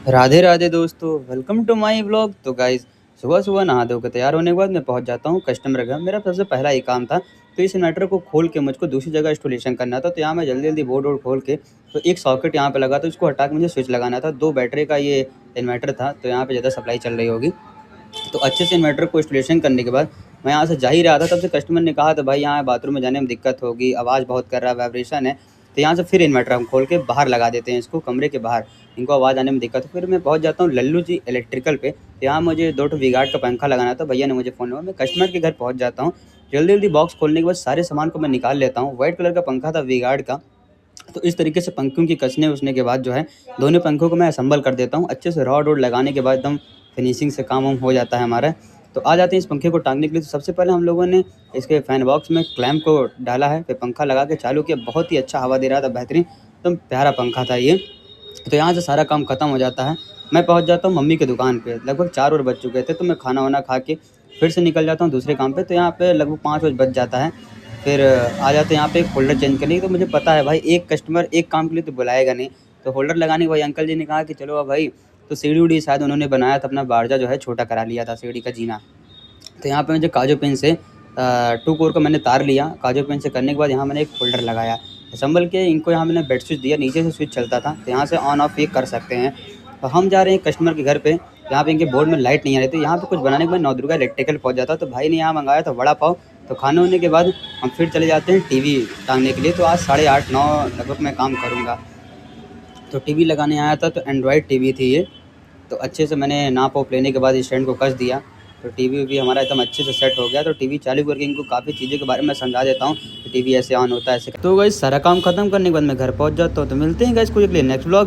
राधे राधे दोस्तों, welcome to my blog. तो guys, सुबह सुबह नहा धो के तैयार होने के बाद मैं पहुंच जाता हूं कस्टमर के घर। मेरा सबसे पहला ही काम था तो इस इन्वर्टर को खोल के मुझको दूसरी जगह इंस्टॉलेशन करना था। तो यहाँ मैं जल्दी जल्दी बोर्ड वोर्ड खोल के तो एक सॉकेट यहाँ पे लगा, तो इसको हटा के मुझे स्विच लगाना था। 2 बैटरी का ये इन्वर्टर था, तो यहाँ पे ज़्यादा सप्लाई चल रही होगी। तो अच्छे से इन्वर्टर को इंस्टॉलेशन करने के बाद मैं यहाँ से जा ही रहा था, तब से कस्टमर ने कहा था भाई यहाँ बाथरूम में जाने में दिक्कत होगी, आवाज़ बहुत कर रहा है, वाइब्रेशन है। तो यहाँ से फिर इन्वर्टर हम खोल के बाहर लगा देते हैं, इसको कमरे के बाहर, इनको आवाज़ आने में दिक्कत है। फिर मैं पहुँच जाता हूँ लल्लू जी इलेक्ट्रिकल पे। तो यहाँ मुझे 2 ठो वी-गार्ड का पंखा लगाना था, भैया ने मुझे फ़ोन लगा। मैं कस्टमर के घर पहुँच जाता हूँ, जल्दी जल्दी बॉक्स खोलने के बाद सारे सामान को मैं निकाल लेता हूँ। वाइट कलर का पंखा था वी-गार्ड का। तो इस तरीके से पंखों की कसने-वसने के बाद जो है, दोनों पंखों को मैं असेंबल कर देता हूँ। अच्छे से रॉड वॉड लगाने के बाद एकदम फिनिशिंग से काम वाम हो जाता है हमारा। तो आ जाते हैं इस पंखे को टाँगने के लिए। तो सबसे पहले हम लोगों ने इसके फैन बॉक्स में क्लैंप को डाला है, फिर पंखा लगा के चालू किया। बहुत ही अच्छा हवा दे रहा था, बेहतरीन, एकदम प्यारा पंखा था ये। तो यहाँ से सारा काम खत्म हो जाता है। मैं पहुँच जाता हूँ मम्मी की दुकान पे, लगभग 4 और बज चुके थे। तो मैं खाना-वाना खा के फिर से निकल जाता हूँ दूसरे काम पे। तो यहाँ पे लगभग 5 बज बज जाता है। फिर आ जाते हैं यहाँ पे एक होल्डर चेंज करने की। तो मुझे पता है भाई एक कस्टमर एक काम के लिए तो बुलाएगा नहीं। तो होल्डर लगाने के बाद अंकल जी ने कहा कि चलो अब भाई, तो सीढ़ी-वुढ़ी शायद उन्होंने बनाया था, अपना बारजा जो है छोटा करा लिया था, सीढ़ी का जीना। तो यहाँ पे मुझे काजू पेन से 2 कोर का मैंने तार लिया। काजू पेन से करने के बाद यहाँ मैंने एक होल्डर लगाया। संभल के इनको यहाँ मैंने बेड स्विच दिया, नीचे से स्विच चलता था, तो यहाँ से ऑन ऑफ ये कर सकते हैं। तो हम जा रहे हैं कस्टमर के घर पे, यहाँ पे इनके बोर्ड में लाइट नहीं आ रही थी। यहाँ पे कुछ बनाने के बाद नवदुर्गा इलेक्ट्रिकल पहुँच जाता। तो भाई ने यहाँ मँगाया था वड़ा पाव। तो खाने होने के बाद हम फिर चले जाते हैं टीवी टाँगने के लिए। तो आज 8:30-9 लगभग मैं काम करूँगा। तो टीवी लगाने आया था, तो एंड्रॉयड टीवी थी ये। तो अच्छे से मैंने नाप वाप लेने के बाद स्टैंड को कस दिया। तो टीवी भी हमारा एकदम अच्छे से सेट हो गया। तो टीवी चालू करके इनको काफ़ी चीज़ों के बारे में समझा देता हूँ कि टीवी ऐसे ऑन होता है, ऐसे। तो गाइस सारा काम खत्म करने के बाद मैं घर पहुँच जाता हूँ। तो मिलते हैं गाइस कुछ अगले नेक्स्ट व्लॉग में।